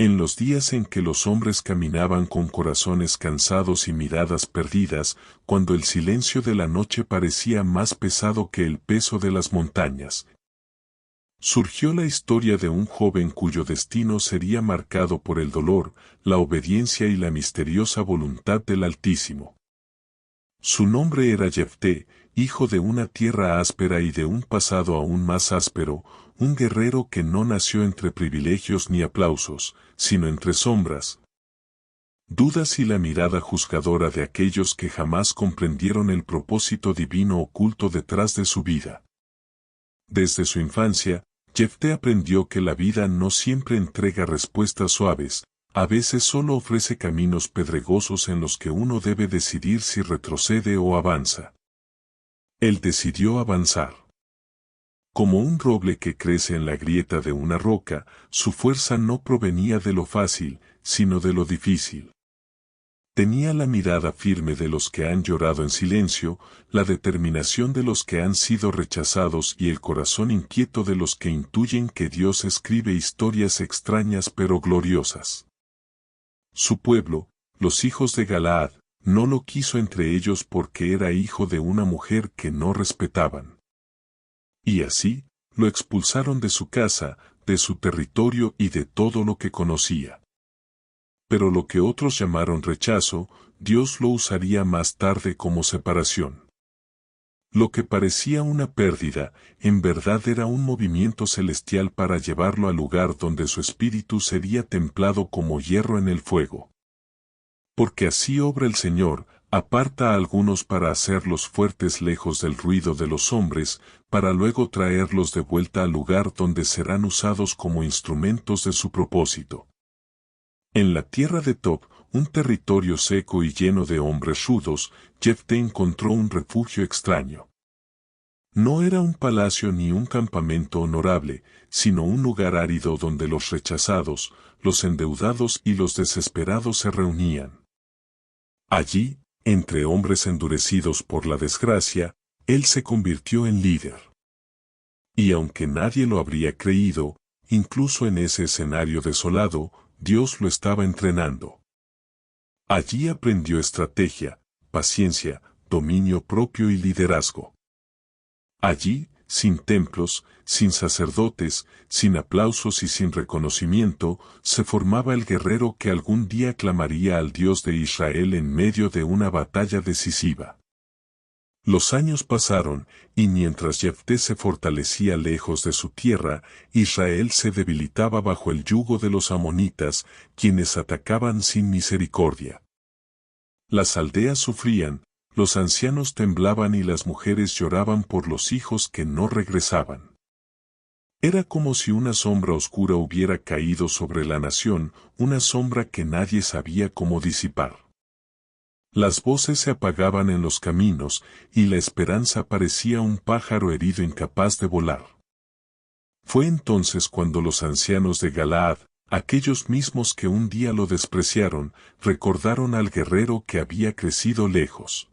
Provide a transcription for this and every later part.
En los días en que los hombres caminaban con corazones cansados y miradas perdidas, cuando el silencio de la noche parecía más pesado que el peso de las montañas, surgió la historia de un joven cuyo destino sería marcado por el dolor, la obediencia y la misteriosa voluntad del Altísimo. Su nombre era Jefté, hijo de una tierra áspera y de un pasado aún más áspero, un guerrero que no nació entre privilegios ni aplausos, sino entre sombras, dudas y la mirada juzgadora de aquellos que jamás comprendieron el propósito divino oculto detrás de su vida. Desde su infancia, Jefté aprendió que la vida no siempre entrega respuestas suaves, a veces solo ofrece caminos pedregosos en los que uno debe decidir si retrocede o avanza. Él decidió avanzar. Como un roble que crece en la grieta de una roca, su fuerza no provenía de lo fácil, sino de lo difícil. Tenía la mirada firme de los que han llorado en silencio, la determinación de los que han sido rechazados y el corazón inquieto de los que intuyen que Dios escribe historias extrañas pero gloriosas. Su pueblo, los hijos de Galaad, no lo quiso entre ellos porque era hijo de una mujer que no respetaban. Y así, lo expulsaron de su casa, de su territorio y de todo lo que conocía. Pero lo que otros llamaron rechazo, Dios lo usaría más tarde como separación. Lo que parecía una pérdida, en verdad era un movimiento celestial para llevarlo al lugar donde su espíritu sería templado como hierro en el fuego. Porque así obra el Señor, aparta a algunos para hacerlos fuertes lejos del ruido de los hombres, para luego traerlos de vuelta al lugar donde serán usados como instrumentos de su propósito. En la tierra de Tob, un territorio seco y lleno de hombres rudos, Jefté encontró un refugio extraño. No era un palacio ni un campamento honorable, sino un lugar árido donde los rechazados, los endeudados y los desesperados se reunían. Allí, entre hombres endurecidos por la desgracia, él se convirtió en líder. Y aunque nadie lo habría creído, incluso en ese escenario desolado, Dios lo estaba entrenando. Allí aprendió estrategia, paciencia, dominio propio y liderazgo. Allí, sin templos, sin sacerdotes, sin aplausos y sin reconocimiento, se formaba el guerrero que algún día clamaría al Dios de Israel en medio de una batalla decisiva. Los años pasaron, y mientras Jefté se fortalecía lejos de su tierra, Israel se debilitaba bajo el yugo de los amonitas, quienes atacaban sin misericordia. Las aldeas sufrían, los ancianos temblaban y las mujeres lloraban por los hijos que no regresaban. Era como si una sombra oscura hubiera caído sobre la nación, una sombra que nadie sabía cómo disipar. Las voces se apagaban en los caminos, y la esperanza parecía un pájaro herido incapaz de volar. Fue entonces cuando los ancianos de Galaad, aquellos mismos que un día lo despreciaron, recordaron al guerrero que había crecido lejos.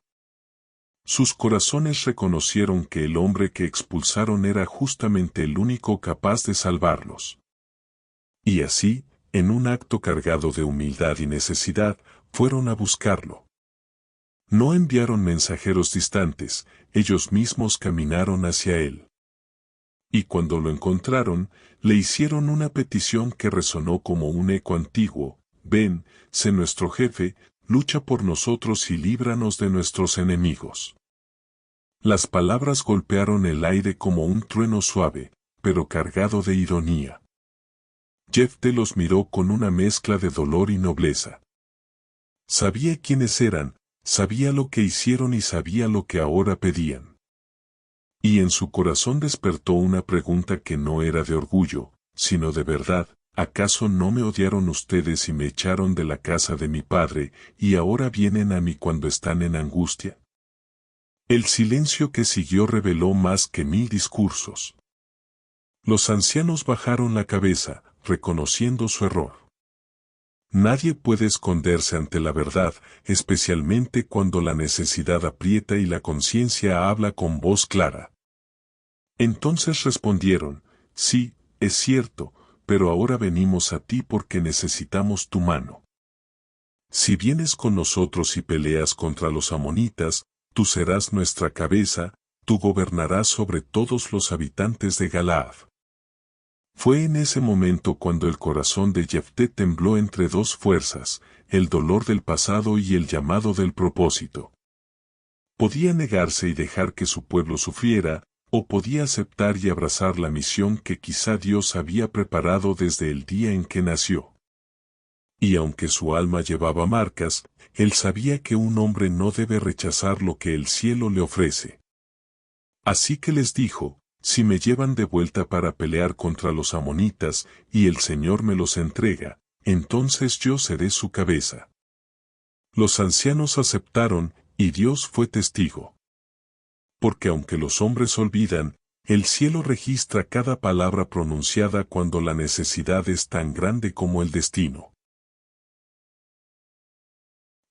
Sus corazones reconocieron que el hombre que expulsaron era justamente el único capaz de salvarlos. Y así, en un acto cargado de humildad y necesidad, fueron a buscarlo. No enviaron mensajeros distantes, ellos mismos caminaron hacia él. Y cuando lo encontraron, le hicieron una petición que resonó como un eco antiguo: ven, sé nuestro jefe, lucha por nosotros y líbranos de nuestros enemigos. Las palabras golpearon el aire como un trueno suave, pero cargado de ironía. Jefté los miró con una mezcla de dolor y nobleza. Sabía quiénes eran, sabía lo que hicieron y sabía lo que ahora pedían. Y en su corazón despertó una pregunta que no era de orgullo, sino de verdad: ¿acaso no me odiaron ustedes y me echaron de la casa de mi padre, y ahora vienen a mí cuando están en angustia? El silencio que siguió reveló más que 1000 discursos. Los ancianos bajaron la cabeza, reconociendo su error. Nadie puede esconderse ante la verdad, especialmente cuando la necesidad aprieta y la conciencia habla con voz clara. Entonces respondieron: sí, es cierto, pero ahora venimos a ti porque necesitamos tu mano. Si vienes con nosotros y peleas contra los amonitas, tú serás nuestra cabeza, tú gobernarás sobre todos los habitantes de Galaad. Fue en ese momento cuando el corazón de Jefté tembló entre dos fuerzas, el dolor del pasado y el llamado del propósito. Podía negarse y dejar que su pueblo sufriera, o podía aceptar y abrazar la misión que quizá Dios había preparado desde el día en que nació. Y aunque su alma llevaba marcas, él sabía que un hombre no debe rechazar lo que el cielo le ofrece. Así que les dijo, si me llevan de vuelta para pelear contra los amonitas, y el Señor me los entrega, entonces yo seré su cabeza. Los ancianos aceptaron, y Dios fue testigo. Porque aunque los hombres olvidan, el cielo registra cada palabra pronunciada cuando la necesidad es tan grande como el destino.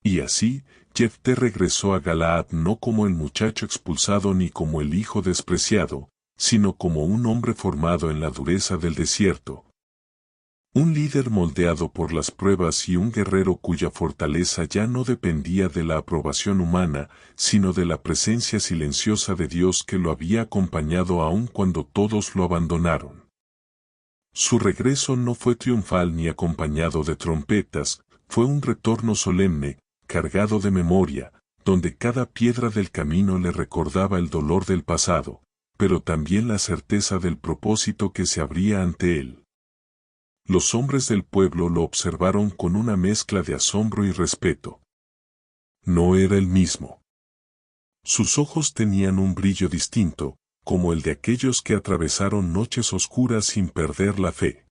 Y así, Jefté regresó a Galaad no como el muchacho expulsado ni como el hijo despreciado, sino como un hombre formado en la dureza del desierto. Un líder moldeado por las pruebas y un guerrero cuya fortaleza ya no dependía de la aprobación humana, sino de la presencia silenciosa de Dios que lo había acompañado aun cuando todos lo abandonaron. Su regreso no fue triunfal ni acompañado de trompetas, fue un retorno solemne, cargado de memoria, donde cada piedra del camino le recordaba el dolor del pasado, pero también la certeza del propósito que se abría ante él. Los hombres del pueblo lo observaron con una mezcla de asombro y respeto. No era el mismo. Sus ojos tenían un brillo distinto, como el de aquellos que atravesaron noches oscuras sin perder la fe.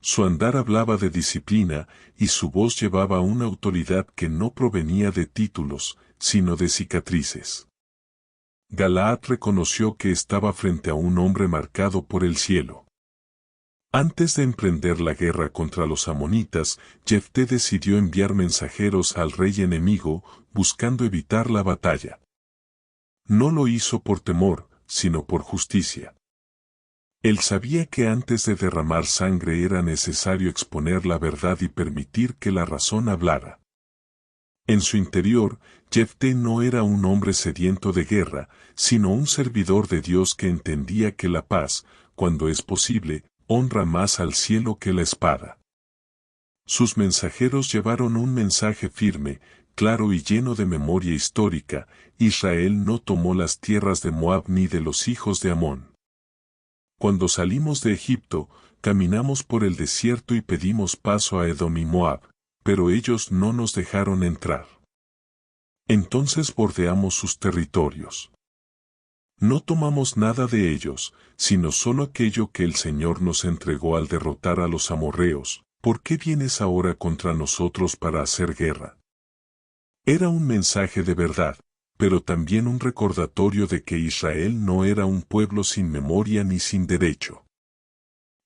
Su andar hablaba de disciplina, y su voz llevaba una autoridad que no provenía de títulos, sino de cicatrices. Galaad reconoció que estaba frente a un hombre marcado por el cielo. Antes de emprender la guerra contra los amonitas, Jefté decidió enviar mensajeros al rey enemigo, buscando evitar la batalla. No lo hizo por temor, sino por justicia. Él sabía que antes de derramar sangre era necesario exponer la verdad y permitir que la razón hablara. En su interior, Jefté no era un hombre sediento de guerra, sino un servidor de Dios que entendía que la paz, cuando es posible, honra más al cielo que la espada. Sus mensajeros llevaron un mensaje firme, claro y lleno de memoria histórica: Israel no tomó las tierras de Moab ni de los hijos de Amón. Cuando salimos de Egipto, caminamos por el desierto y pedimos paso a Edom y Moab, pero ellos no nos dejaron entrar. Entonces bordeamos sus territorios. No tomamos nada de ellos, sino solo aquello que el Señor nos entregó al derrotar a los amorreos. ¿Por qué vienes ahora contra nosotros para hacer guerra? Era un mensaje de verdad, pero también un recordatorio de que Israel no era un pueblo sin memoria ni sin derecho.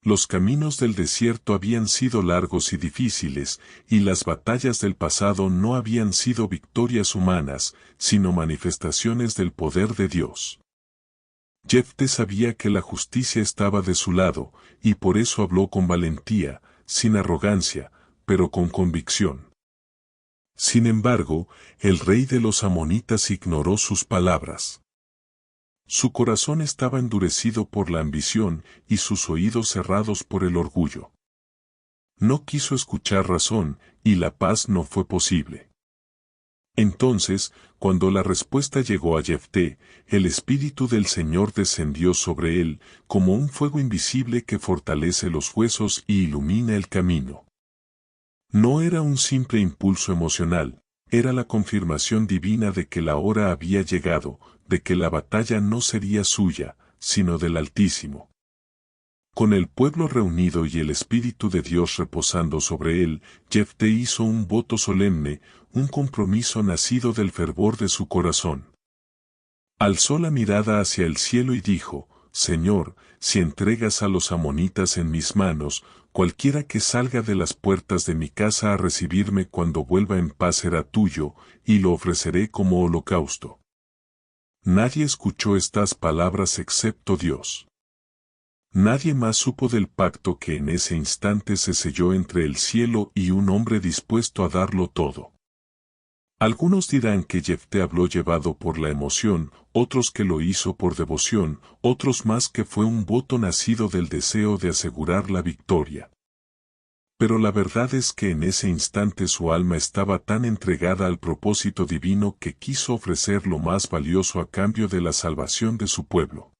Los caminos del desierto habían sido largos y difíciles, y las batallas del pasado no habían sido victorias humanas, sino manifestaciones del poder de Dios. Jefté sabía que la justicia estaba de su lado, y por eso habló con valentía, sin arrogancia, pero con convicción. Sin embargo, el rey de los amonitas ignoró sus palabras. Su corazón estaba endurecido por la ambición y sus oídos cerrados por el orgullo. No quiso escuchar razón, y la paz no fue posible. Entonces, cuando la respuesta llegó a Jefté, el Espíritu del Señor descendió sobre él, como un fuego invisible que fortalece los huesos y ilumina el camino. No era un simple impulso emocional, era la confirmación divina de que la hora había llegado, de que la batalla no sería suya, sino del Altísimo. Con el pueblo reunido y el Espíritu de Dios reposando sobre él, Jefté hizo un voto solemne, un compromiso nacido del fervor de su corazón. Alzó la mirada hacia el cielo y dijo: Señor, si entregas a los amonitas en mis manos, cualquiera que salga de las puertas de mi casa a recibirme cuando vuelva en paz será tuyo, y lo ofreceré como holocausto. Nadie escuchó estas palabras excepto Dios. Nadie más supo del pacto que en ese instante se selló entre el cielo y un hombre dispuesto a darlo todo. Algunos dirán que Jefté habló llevado por la emoción, otros que lo hizo por devoción, otros más que fue un voto nacido del deseo de asegurar la victoria. Pero la verdad es que en ese instante su alma estaba tan entregada al propósito divino que quiso ofrecer lo más valioso a cambio de la salvación de su pueblo.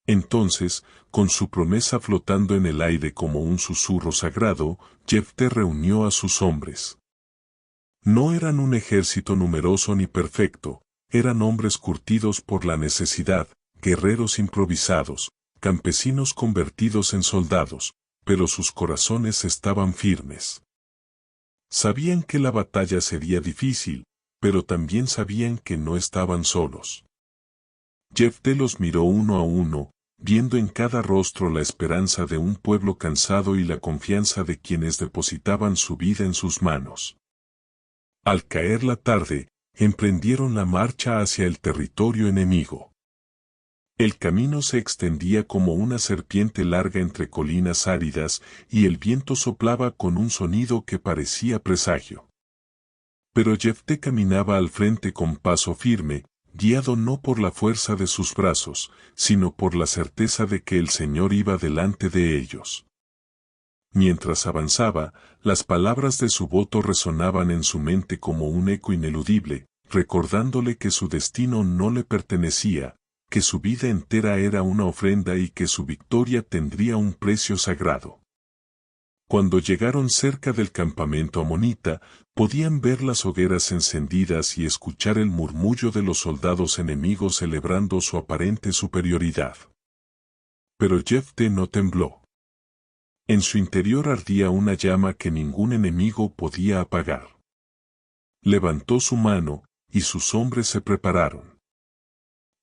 Entonces, con su promesa flotando en el aire como un susurro sagrado, Jefté reunió a sus hombres. No eran un ejército numeroso ni perfecto, eran hombres curtidos por la necesidad, guerreros improvisados, campesinos convertidos en soldados, pero sus corazones estaban firmes. Sabían que la batalla sería difícil, pero también sabían que no estaban solos. Jefté los miró uno a uno, viendo en cada rostro la esperanza de un pueblo cansado y la confianza de quienes depositaban su vida en sus manos. Al caer la tarde, emprendieron la marcha hacia el territorio enemigo. El camino se extendía como una serpiente larga entre colinas áridas y el viento soplaba con un sonido que parecía presagio. Pero Jefté caminaba al frente con paso firme, guiado no por la fuerza de sus brazos, sino por la certeza de que el Señor iba delante de ellos. Mientras avanzaba, las palabras de su voto resonaban en su mente como un eco ineludible, recordándole que su destino no le pertenecía, que su vida entera era una ofrenda y que su victoria tendría un precio sagrado. Cuando llegaron cerca del campamento amonita, podían ver las hogueras encendidas y escuchar el murmullo de los soldados enemigos celebrando su aparente superioridad. Pero Jefté no tembló. En su interior ardía una llama que ningún enemigo podía apagar. Levantó su mano, y sus hombres se prepararon.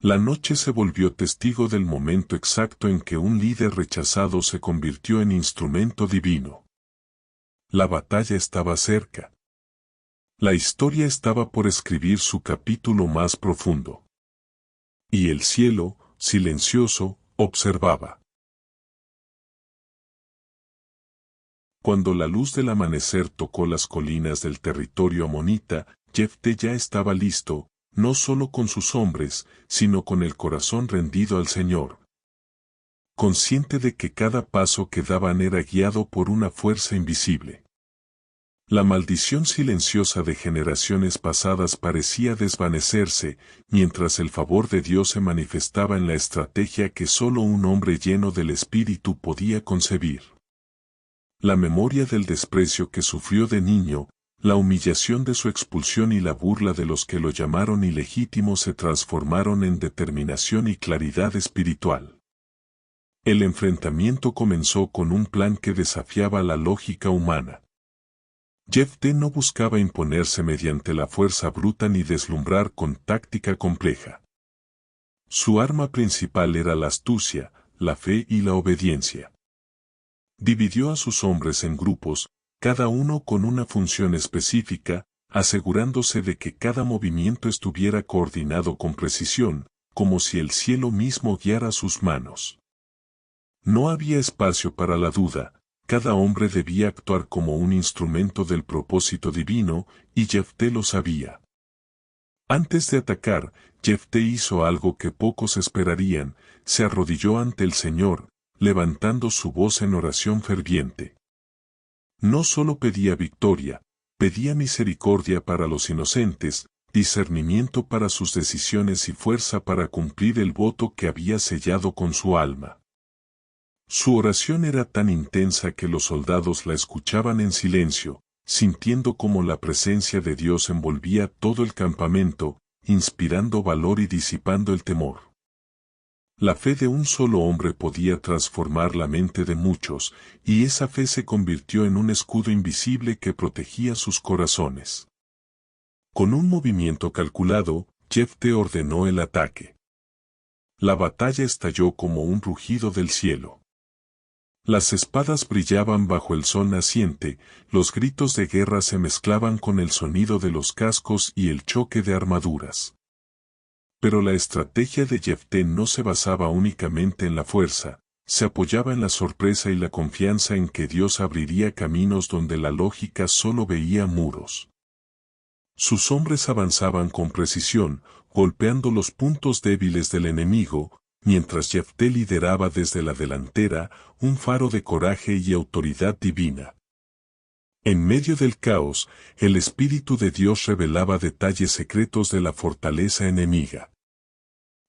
La noche se volvió testigo del momento exacto en que un líder rechazado se convirtió en instrumento divino. La batalla estaba cerca. La historia estaba por escribir su capítulo más profundo. Y el cielo, silencioso, observaba. Cuando la luz del amanecer tocó las colinas del territorio amonita, Jefté ya estaba listo, no solo con sus hombres, sino con el corazón rendido al Señor. Consciente de que cada paso que daban era guiado por una fuerza invisible. La maldición silenciosa de generaciones pasadas parecía desvanecerse, mientras el favor de Dios se manifestaba en la estrategia que solo un hombre lleno del Espíritu podía concebir. La memoria del desprecio que sufrió de niño, la humillación de su expulsión y la burla de los que lo llamaron ilegítimo se transformaron en determinación y claridad espiritual. El enfrentamiento comenzó con un plan que desafiaba la lógica humana. Jefté no buscaba imponerse mediante la fuerza bruta ni deslumbrar con táctica compleja. Su arma principal era la astucia, la fe y la obediencia. Dividió a sus hombres en grupos, cada uno con una función específica, asegurándose de que cada movimiento estuviera coordinado con precisión, como si el cielo mismo guiara sus manos. No había espacio para la duda, cada hombre debía actuar como un instrumento del propósito divino, y Jefté lo sabía. Antes de atacar, Jefté hizo algo que pocos esperarían, se arrodilló ante el Señor, levantando su voz en oración ferviente. No solo pedía victoria, pedía misericordia para los inocentes, discernimiento para sus decisiones y fuerza para cumplir el voto que había sellado con su alma. Su oración era tan intensa que los soldados la escuchaban en silencio, sintiendo cómo la presencia de Dios envolvía todo el campamento, inspirando valor y disipando el temor. La fe de un solo hombre podía transformar la mente de muchos, y esa fe se convirtió en un escudo invisible que protegía sus corazones. Con un movimiento calculado, Jefté ordenó el ataque. La batalla estalló como un rugido del cielo. Las espadas brillaban bajo el sol naciente, los gritos de guerra se mezclaban con el sonido de los cascos y el choque de armaduras. Pero la estrategia de Jefté no se basaba únicamente en la fuerza, Se apoyaba en la sorpresa y la confianza en que Dios abriría caminos donde la lógica solo veía muros. Sus hombres avanzaban con precisión, golpeando los puntos débiles del enemigo, mientras Jefté lideraba desde la delantera un faro de coraje y autoridad divina. En medio del caos, el Espíritu de Dios revelaba detalles secretos de la fortaleza enemiga.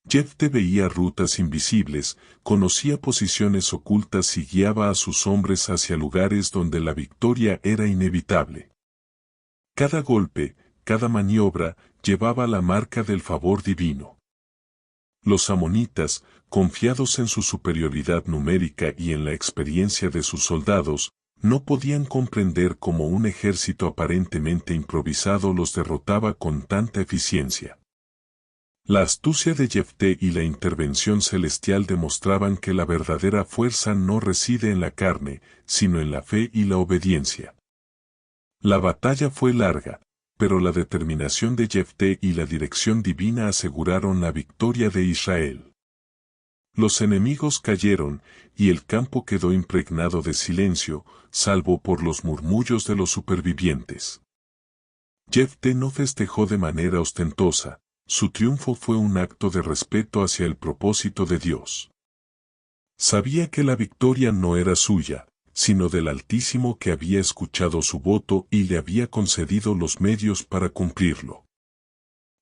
Jefté veía rutas invisibles, conocía posiciones ocultas y guiaba a sus hombres hacia lugares donde la victoria era inevitable. Cada golpe, cada maniobra, llevaba la marca del favor divino. Los amonitas, confiados en su superioridad numérica y en la experiencia de sus soldados, no podían comprender cómo un ejército aparentemente improvisado los derrotaba con tanta eficiencia. La astucia de Jefté y la intervención celestial demostraban que la verdadera fuerza no reside en la carne, sino en la fe y la obediencia. La batalla fue larga, pero la determinación de Jefté y la dirección divina aseguraron la victoria de Israel. Los enemigos cayeron, y el campo quedó impregnado de silencio, salvo por los murmullos de los supervivientes. Jefté no festejó de manera ostentosa, su triunfo fue un acto de respeto hacia el propósito de Dios. Sabía que la victoria no era suya, sino del Altísimo que había escuchado su voto y le había concedido los medios para cumplirlo.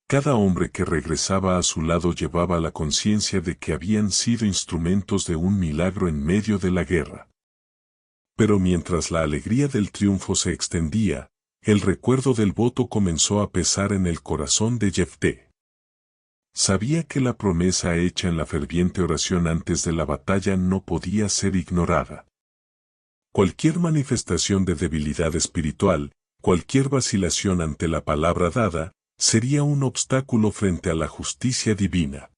Cada hombre que regresaba a su lado llevaba la conciencia de que habían sido instrumentos de un milagro en medio de la guerra. Pero mientras la alegría del triunfo se extendía, el recuerdo del voto comenzó a pesar en el corazón de Jefté. Sabía que la promesa hecha en la ferviente oración antes de la batalla no podía ser ignorada. Cualquier manifestación de debilidad espiritual, cualquier vacilación ante la palabra dada, sería un obstáculo frente a la justicia divina.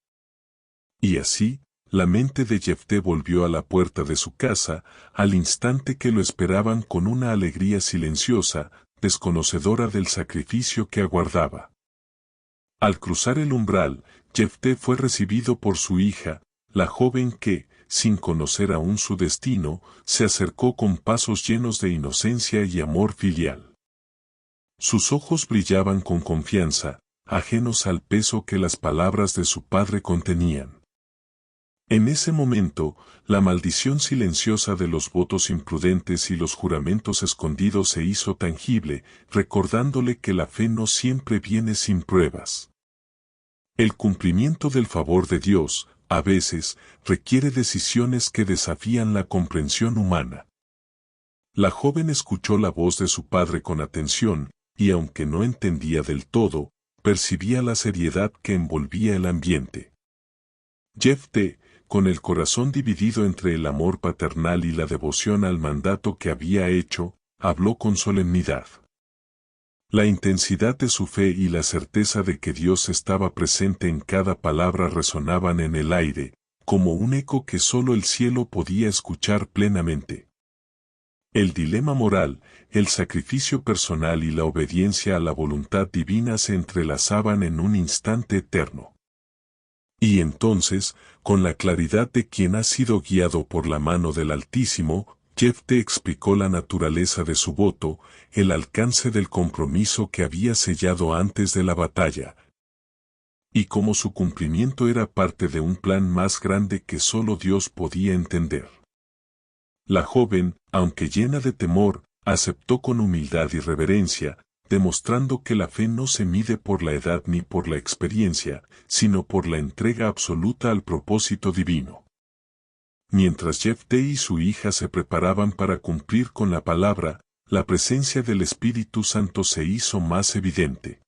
Y así, la mente de Jefté volvió a la puerta de su casa, al instante que lo esperaban con una alegría silenciosa, desconocedora del sacrificio que aguardaba. Al cruzar el umbral, Jefté fue recibido por su hija, la joven que, sin conocer aún su destino, se acercó con pasos llenos de inocencia y amor filial. Sus ojos brillaban con confianza, ajenos al peso que las palabras de su padre contenían. En ese momento, la maldición silenciosa de los votos imprudentes y los juramentos escondidos se hizo tangible, recordándole que la fe no siempre viene sin pruebas. El cumplimiento del favor de Dios, a veces, requiere decisiones que desafían la comprensión humana. La joven escuchó la voz de su padre con atención, y aunque no entendía del todo, percibía la seriedad que envolvía el ambiente. Jefté, con el corazón dividido entre el amor paternal y la devoción al mandato que había hecho, habló con solemnidad. La intensidad de su fe y la certeza de que Dios estaba presente en cada palabra resonaban en el aire, como un eco que solo el cielo podía escuchar plenamente. El dilema moral, el sacrificio personal y la obediencia a la voluntad divina se entrelazaban en un instante eterno. Y entonces, con la claridad de quien ha sido guiado por la mano del Altísimo, Jefté explicó la naturaleza de su voto, el alcance del compromiso que había sellado antes de la batalla, y cómo su cumplimiento era parte de un plan más grande que solo Dios podía entender. La joven, aunque llena de temor, aceptó con humildad y reverencia, demostrando que la fe no se mide por la edad ni por la experiencia, sino por la entrega absoluta al propósito divino. Mientras Jefté y su hija se preparaban para cumplir con la palabra, la presencia del Espíritu Santo se hizo más evidente.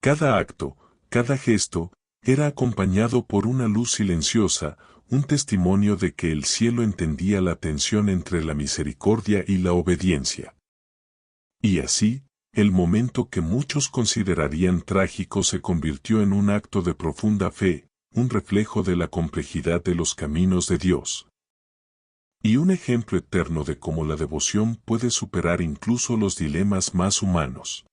Cada acto, cada gesto, era acompañado por una luz silenciosa, un testimonio de que el cielo entendía la tensión entre la misericordia y la obediencia. Y así, el momento que muchos considerarían trágico se convirtió en un acto de profunda fe, un reflejo de la complejidad de los caminos de Dios. Y un ejemplo eterno de cómo la devoción puede superar incluso los dilemas más humanos.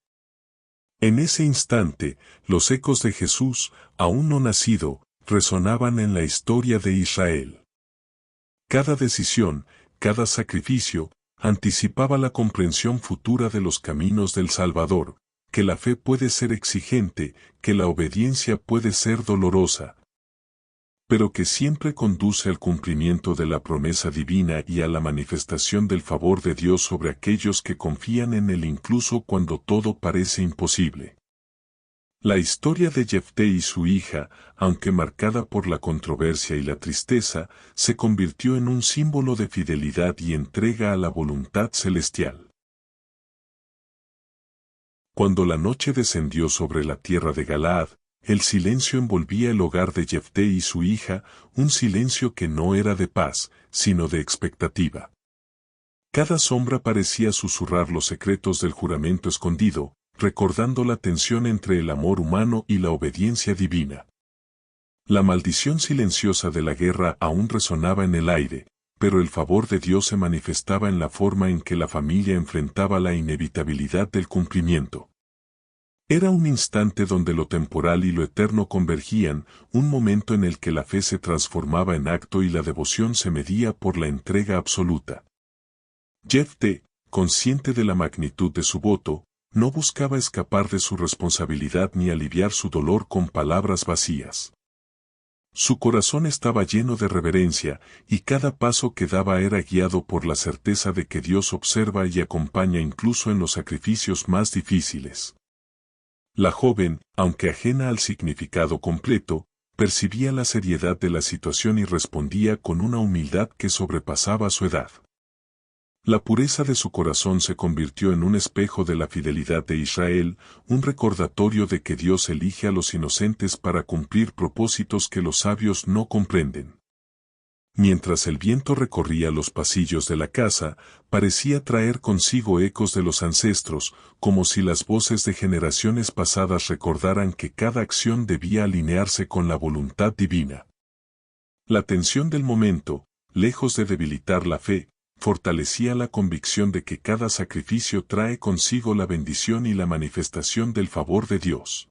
En ese instante, los ecos de Jesús, aún no nacido, resonaban en la historia de Israel. Cada decisión, cada sacrificio, anticipaba la comprensión futura de los caminos del Salvador, que la fe puede ser exigente, que la obediencia puede ser dolorosa, pero que siempre conduce al cumplimiento de la promesa divina y a la manifestación del favor de Dios sobre aquellos que confían en Él incluso cuando todo parece imposible. La historia de Jefté y su hija, aunque marcada por la controversia y la tristeza, se convirtió en un símbolo de fidelidad y entrega a la voluntad celestial. Cuando la noche descendió sobre la tierra de Galaad, el silencio envolvía el hogar de Jefté y su hija, un silencio que no era de paz, sino de expectativa. Cada sombra parecía susurrar los secretos del juramento escondido, recordando la tensión entre el amor humano y la obediencia divina. La maldición silenciosa de la guerra aún resonaba en el aire, pero el favor de Dios se manifestaba en la forma en que la familia enfrentaba la inevitabilidad del cumplimiento. Era un instante donde lo temporal y lo eterno convergían, un momento en el que la fe se transformaba en acto y la devoción se medía por la entrega absoluta. Jefté, consciente de la magnitud de su voto, no buscaba escapar de su responsabilidad ni aliviar su dolor con palabras vacías. Su corazón estaba lleno de reverencia, y cada paso que daba era guiado por la certeza de que Dios observa y acompaña incluso en los sacrificios más difíciles. La joven, aunque ajena al significado completo, percibía la seriedad de la situación y respondía con una humildad que sobrepasaba su edad. La pureza de su corazón se convirtió en un espejo de la fidelidad de Israel, un recordatorio de que Dios elige a los inocentes para cumplir propósitos que los sabios no comprenden. Mientras el viento recorría los pasillos de la casa, parecía traer consigo ecos de los ancestros, como si las voces de generaciones pasadas recordaran que cada acción debía alinearse con la voluntad divina. La tensión del momento, lejos de debilitar la fe, fortalecía la convicción de que cada sacrificio trae consigo la bendición y la manifestación del favor de Dios.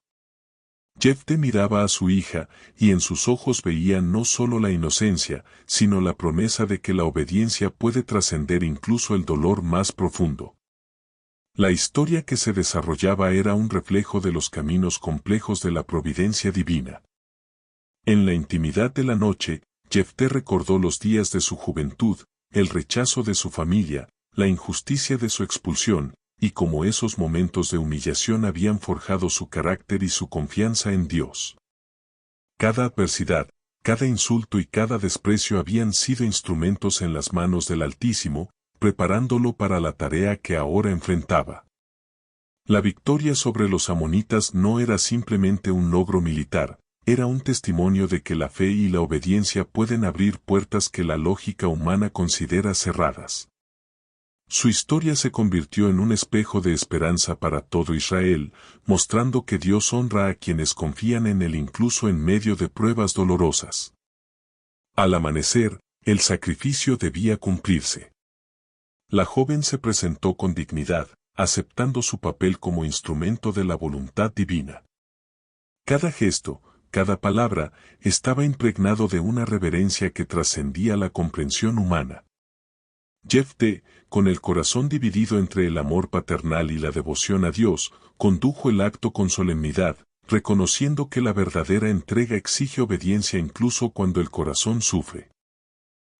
Jefté miraba a su hija, y en sus ojos veía no solo la inocencia, sino la promesa de que la obediencia puede trascender incluso el dolor más profundo. La historia que se desarrollaba era un reflejo de los caminos complejos de la providencia divina. En la intimidad de la noche, Jefté recordó los días de su juventud, el rechazo de su familia, la injusticia de su expulsión, y cómo esos momentos de humillación habían forjado su carácter y su confianza en Dios. Cada adversidad, cada insulto y cada desprecio habían sido instrumentos en las manos del Altísimo, preparándolo para la tarea que ahora enfrentaba. La victoria sobre los amonitas no era simplemente un logro militar, era un testimonio de que la fe y la obediencia pueden abrir puertas que la lógica humana considera cerradas. Su historia se convirtió en un espejo de esperanza para todo Israel, mostrando que Dios honra a quienes confían en Él incluso en medio de pruebas dolorosas. Al amanecer, el sacrificio debía cumplirse. La joven se presentó con dignidad, aceptando su papel como instrumento de la voluntad divina. Cada gesto, cada palabra, estaba impregnado de una reverencia que trascendía la comprensión humana. Jefté, con el corazón dividido entre el amor paternal y la devoción a Dios, condujo el acto con solemnidad, reconociendo que la verdadera entrega exige obediencia incluso cuando el corazón sufre.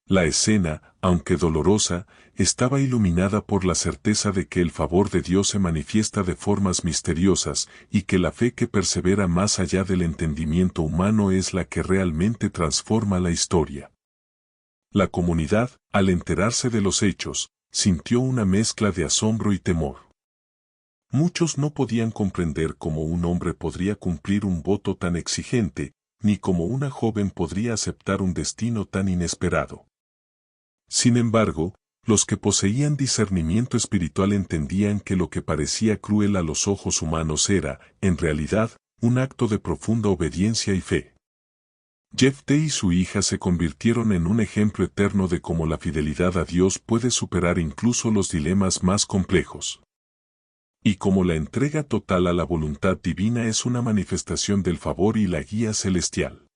La escena, aunque dolorosa, estaba iluminada por la certeza de que el favor de Dios se manifiesta de formas misteriosas y que la fe que persevera más allá del entendimiento humano es la que realmente transforma la historia. La comunidad, al enterarse de los hechos, sintió una mezcla de asombro y temor. Muchos no podían comprender cómo un hombre podría cumplir un voto tan exigente, ni cómo una joven podría aceptar un destino tan inesperado. Sin embargo, los que poseían discernimiento espiritual entendían que lo que parecía cruel a los ojos humanos era, en realidad, un acto de profunda obediencia y fe. Jefté y su hija se convirtieron en un ejemplo eterno de cómo la fidelidad a Dios puede superar incluso los dilemas más complejos. Y cómo la entrega total a la voluntad divina es una manifestación del favor y la guía celestial.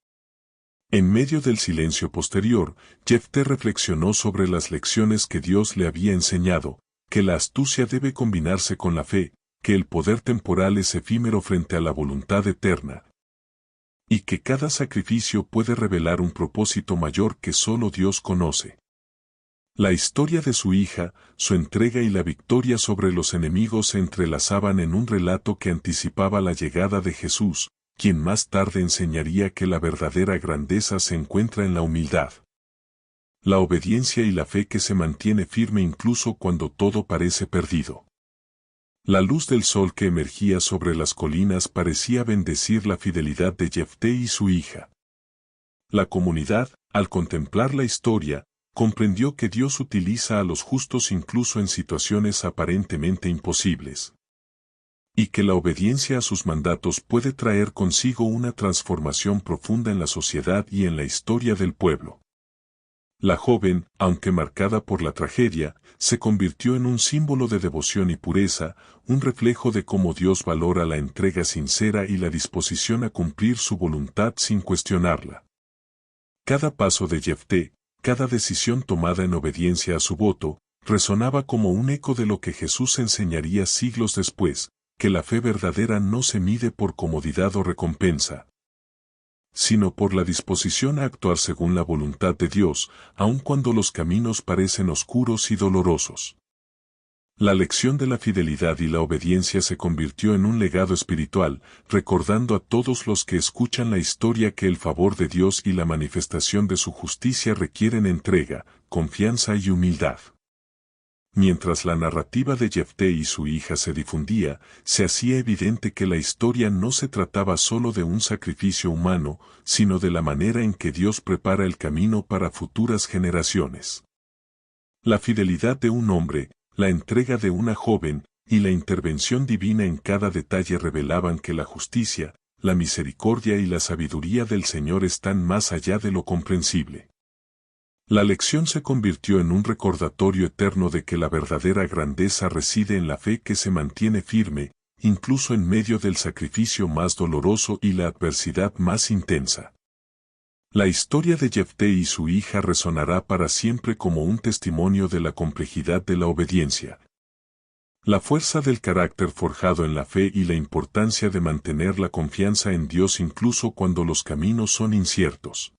En medio del silencio posterior, Jefté reflexionó sobre las lecciones que Dios le había enseñado, que la astucia debe combinarse con la fe, que el poder temporal es efímero frente a la voluntad eterna, y que cada sacrificio puede revelar un propósito mayor que solo Dios conoce. La historia de su hija, su entrega y la victoria sobre los enemigos se entrelazaban en un relato que anticipaba la llegada de Jesús, quien más tarde enseñaría que la verdadera grandeza se encuentra en la humildad, la obediencia y la fe que se mantiene firme incluso cuando todo parece perdido. La luz del sol que emergía sobre las colinas parecía bendecir la fidelidad de Jefté y su hija. La comunidad, al contemplar la historia, comprendió que Dios utiliza a los justos incluso en situaciones aparentemente imposibles, y que la obediencia a sus mandatos puede traer consigo una transformación profunda en la sociedad y en la historia del pueblo. La joven, aunque marcada por la tragedia, se convirtió en un símbolo de devoción y pureza, un reflejo de cómo Dios valora la entrega sincera y la disposición a cumplir su voluntad sin cuestionarla. Cada paso de Jefté, cada decisión tomada en obediencia a su voto, resonaba como un eco de lo que Jesús enseñaría siglos después, que la fe verdadera no se mide por comodidad o recompensa, sino por la disposición a actuar según la voluntad de Dios, aun cuando los caminos parecen oscuros y dolorosos. La lección de la fidelidad y la obediencia se convirtió en un legado espiritual, recordando a todos los que escuchan la historia que el favor de Dios y la manifestación de su justicia requieren entrega, confianza y humildad. Mientras la narrativa de Jefté y su hija se difundía, se hacía evidente que la historia no se trataba solo de un sacrificio humano, sino de la manera en que Dios prepara el camino para futuras generaciones. La fidelidad de un hombre, la entrega de una joven, y la intervención divina en cada detalle revelaban que la justicia, la misericordia y la sabiduría del Señor están más allá de lo comprensible. La lección se convirtió en un recordatorio eterno de que la verdadera grandeza reside en la fe que se mantiene firme, incluso en medio del sacrificio más doloroso y la adversidad más intensa. La historia de Jefté y su hija resonará para siempre como un testimonio de la complejidad de la obediencia, la fuerza del carácter forjado en la fe y la importancia de mantener la confianza en Dios incluso cuando los caminos son inciertos.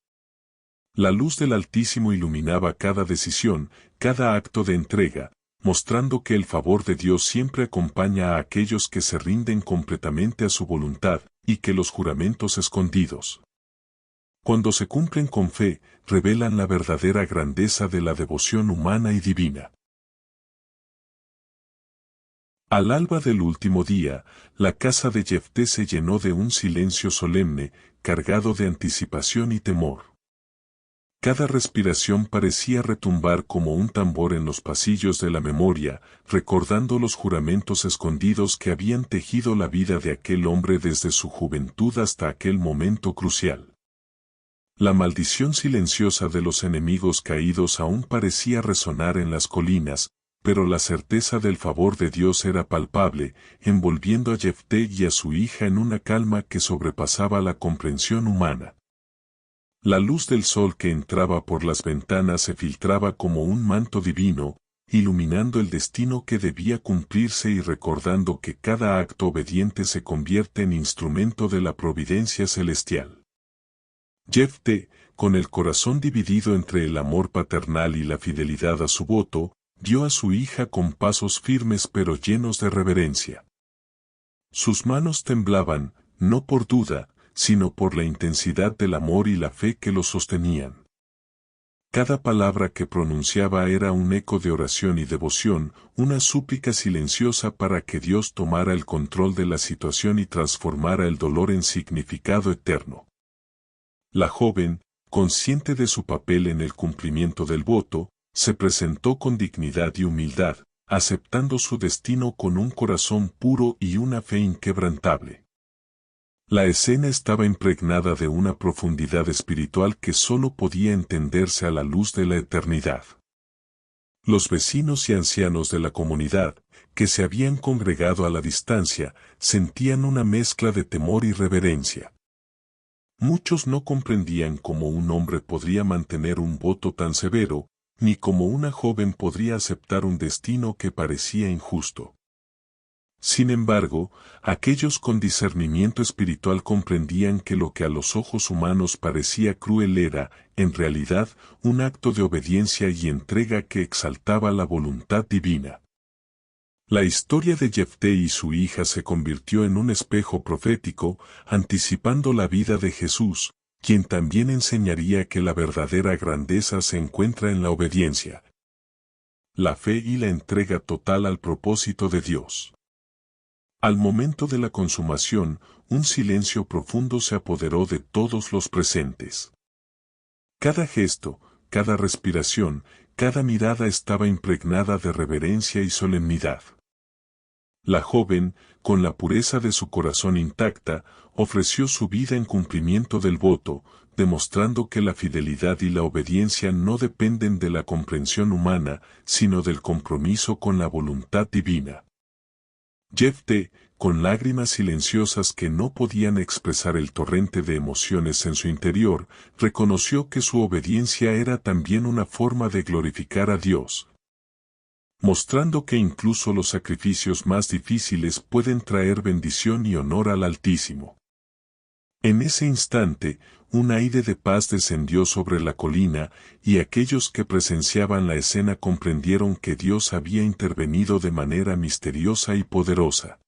La luz del Altísimo iluminaba cada decisión, cada acto de entrega, mostrando que el favor de Dios siempre acompaña a aquellos que se rinden completamente a su voluntad, y que los juramentos escondidos, cuando se cumplen con fe, revelan la verdadera grandeza de la devoción humana y divina. Al alba del último día, la casa de Jefté se llenó de un silencio solemne, cargado de anticipación y temor. Cada respiración parecía retumbar como un tambor en los pasillos de la memoria, recordando los juramentos escondidos que habían tejido la vida de aquel hombre desde su juventud hasta aquel momento crucial. La maldición silenciosa de los enemigos caídos aún parecía resonar en las colinas, pero la certeza del favor de Dios era palpable, envolviendo a Jefté y a su hija en una calma que sobrepasaba la comprensión humana. La luz del sol que entraba por las ventanas se filtraba como un manto divino, iluminando el destino que debía cumplirse y recordando que cada acto obediente se convierte en instrumento de la providencia celestial. Jefté, con el corazón dividido entre el amor paternal y la fidelidad a su voto, dio a su hija con pasos firmes pero llenos de reverencia. Sus manos temblaban, no por duda, sino por la intensidad del amor y la fe que lo sostenían. Cada palabra que pronunciaba era un eco de oración y devoción, una súplica silenciosa para que Dios tomara el control de la situación y transformara el dolor en significado eterno. La joven, consciente de su papel en el cumplimiento del voto, se presentó con dignidad y humildad, aceptando su destino con un corazón puro y una fe inquebrantable. La escena estaba impregnada de una profundidad espiritual que sólo podía entenderse a la luz de la eternidad. Los vecinos y ancianos de la comunidad, que se habían congregado a la distancia, sentían una mezcla de temor y reverencia. Muchos no comprendían cómo un hombre podría mantener un voto tan severo, ni cómo una joven podría aceptar un destino que parecía injusto. Sin embargo, aquellos con discernimiento espiritual comprendían que lo que a los ojos humanos parecía cruel era, en realidad, un acto de obediencia y entrega que exaltaba la voluntad divina. La historia de Jefté y su hija se convirtió en un espejo profético, anticipando la vida de Jesús, quien también enseñaría que la verdadera grandeza se encuentra en la obediencia, la fe y la entrega total al propósito de Dios. Al momento de la consumación, un silencio profundo se apoderó de todos los presentes. Cada gesto, cada respiración, cada mirada estaba impregnada de reverencia y solemnidad. La joven, con la pureza de su corazón intacta, ofreció su vida en cumplimiento del voto, demostrando que la fidelidad y la obediencia no dependen de la comprensión humana, sino del compromiso con la voluntad divina. Jefté, con lágrimas silenciosas que no podían expresar el torrente de emociones en su interior, reconoció que su obediencia era también una forma de glorificar a Dios, mostrando que incluso los sacrificios más difíciles pueden traer bendición y honor al Altísimo. En ese instante, un aire de paz descendió sobre la colina, y aquellos que presenciaban la escena comprendieron que Dios había intervenido de manera misteriosa y poderosa.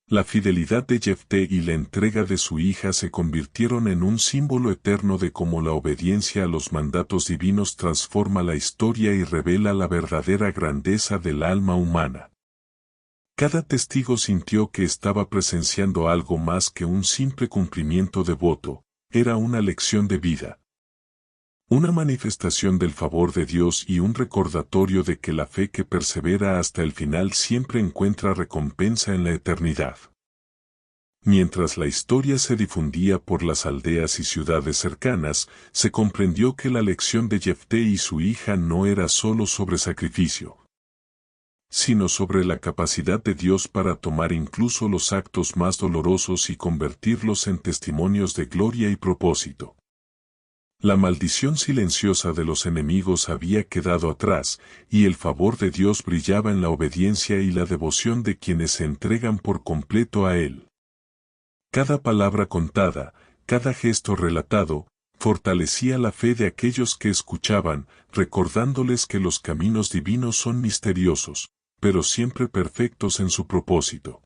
La fidelidad de Jefté y la entrega de su hija se convirtieron en un símbolo eterno de cómo la obediencia a los mandatos divinos transforma la historia y revela la verdadera grandeza del alma humana. Cada testigo sintió que estaba presenciando algo más que un simple cumplimiento devoto, era una lección de vida. Una manifestación del favor de Dios y un recordatorio de que la fe que persevera hasta el final siempre encuentra recompensa en la eternidad. Mientras la historia se difundía por las aldeas y ciudades cercanas, se comprendió que la lección de Jefté y su hija no era solo sobre sacrificio, sino sobre la capacidad de Dios para tomar incluso los actos más dolorosos y convertirlos en testimonios de gloria y propósito. La maldición silenciosa de los enemigos había quedado atrás, y el favor de Dios brillaba en la obediencia y la devoción de quienes se entregan por completo a Él. Cada palabra contada, cada gesto relatado, fortalecía la fe de aquellos que escuchaban, recordándoles que los caminos divinos son misteriosos, pero siempre perfectos en su propósito.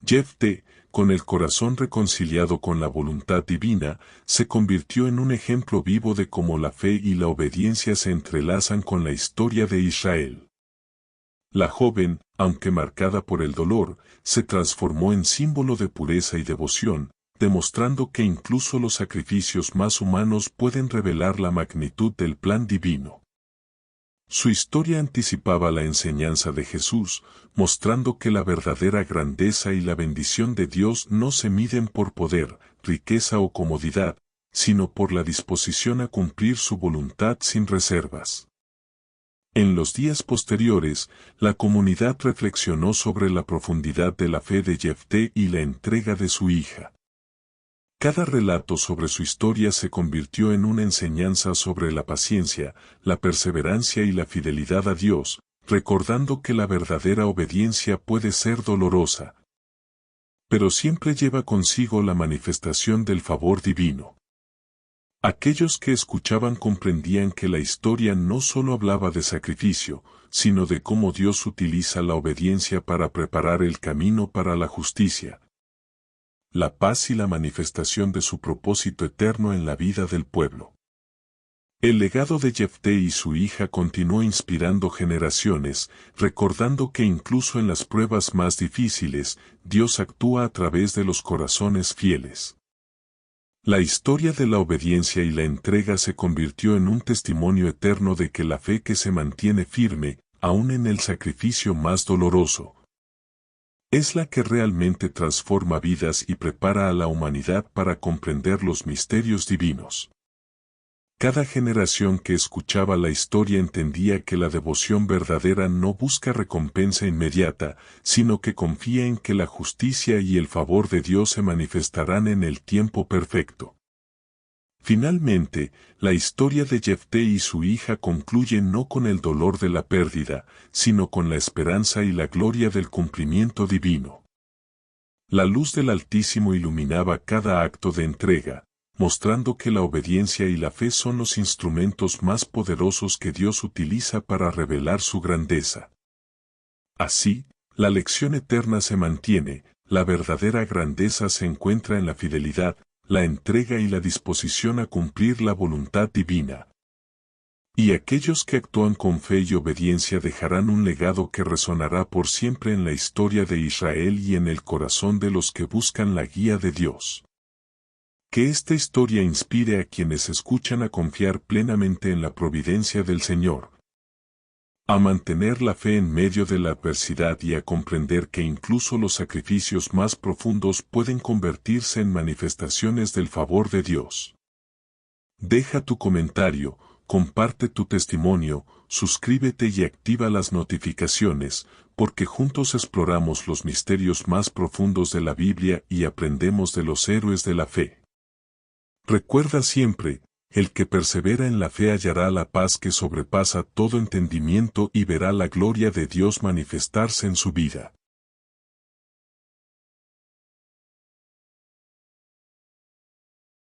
Jefté, con el corazón reconciliado con la voluntad divina, se convirtió en un ejemplo vivo de cómo la fe y la obediencia se entrelazan con la historia de Israel. La joven, aunque marcada por el dolor, se transformó en símbolo de pureza y devoción, demostrando que incluso los sacrificios más humanos pueden revelar la magnitud del plan divino. Su historia anticipaba la enseñanza de Jesús, mostrando que la verdadera grandeza y la bendición de Dios no se miden por poder, riqueza o comodidad, sino por la disposición a cumplir su voluntad sin reservas. En los días posteriores, la comunidad reflexionó sobre la profundidad de la fe de Jefté y la entrega de su hija. Cada relato sobre su historia se convirtió en una enseñanza sobre la paciencia, la perseverancia y la fidelidad a Dios, recordando que la verdadera obediencia puede ser dolorosa, pero siempre lleva consigo la manifestación del favor divino. Aquellos que escuchaban comprendían que la historia no solo hablaba de sacrificio, sino de cómo Dios utiliza la obediencia para preparar el camino para la justicia, la paz y la manifestación de su propósito eterno en la vida del pueblo. El legado de Jefté y su hija continuó inspirando generaciones, recordando que incluso en las pruebas más difíciles, Dios actúa a través de los corazones fieles. La historia de la obediencia y la entrega se convirtió en un testimonio eterno de que la fe que se mantiene firme, aun en el sacrificio más doloroso, es la que realmente transforma vidas y prepara a la humanidad para comprender los misterios divinos. Cada generación que escuchaba la historia entendía que la devoción verdadera no busca recompensa inmediata, sino que confía en que la justicia y el favor de Dios se manifestarán en el tiempo perfecto. Finalmente, la historia de Jefté y su hija concluye no con el dolor de la pérdida, sino con la esperanza y la gloria del cumplimiento divino. La luz del Altísimo iluminaba cada acto de entrega, mostrando que la obediencia y la fe son los instrumentos más poderosos que Dios utiliza para revelar su grandeza. Así, la lección eterna se mantiene, la verdadera grandeza se encuentra en la fidelidad, la entrega y la disposición a cumplir la voluntad divina. Y aquellos que actúan con fe y obediencia dejarán un legado que resonará por siempre en la historia de Israel y en el corazón de los que buscan la guía de Dios. Que esta historia inspire a quienes escuchan a confiar plenamente en la providencia del Señor, a mantener la fe en medio de la adversidad y a comprender que incluso los sacrificios más profundos pueden convertirse en manifestaciones del favor de Dios. Deja tu comentario, comparte tu testimonio, suscríbete y activa las notificaciones, porque juntos exploramos los misterios más profundos de la Biblia y aprendemos de los héroes de la fe. Recuerda siempre, el que persevera en la fe hallará la paz que sobrepasa todo entendimiento y verá la gloria de Dios manifestarse en su vida.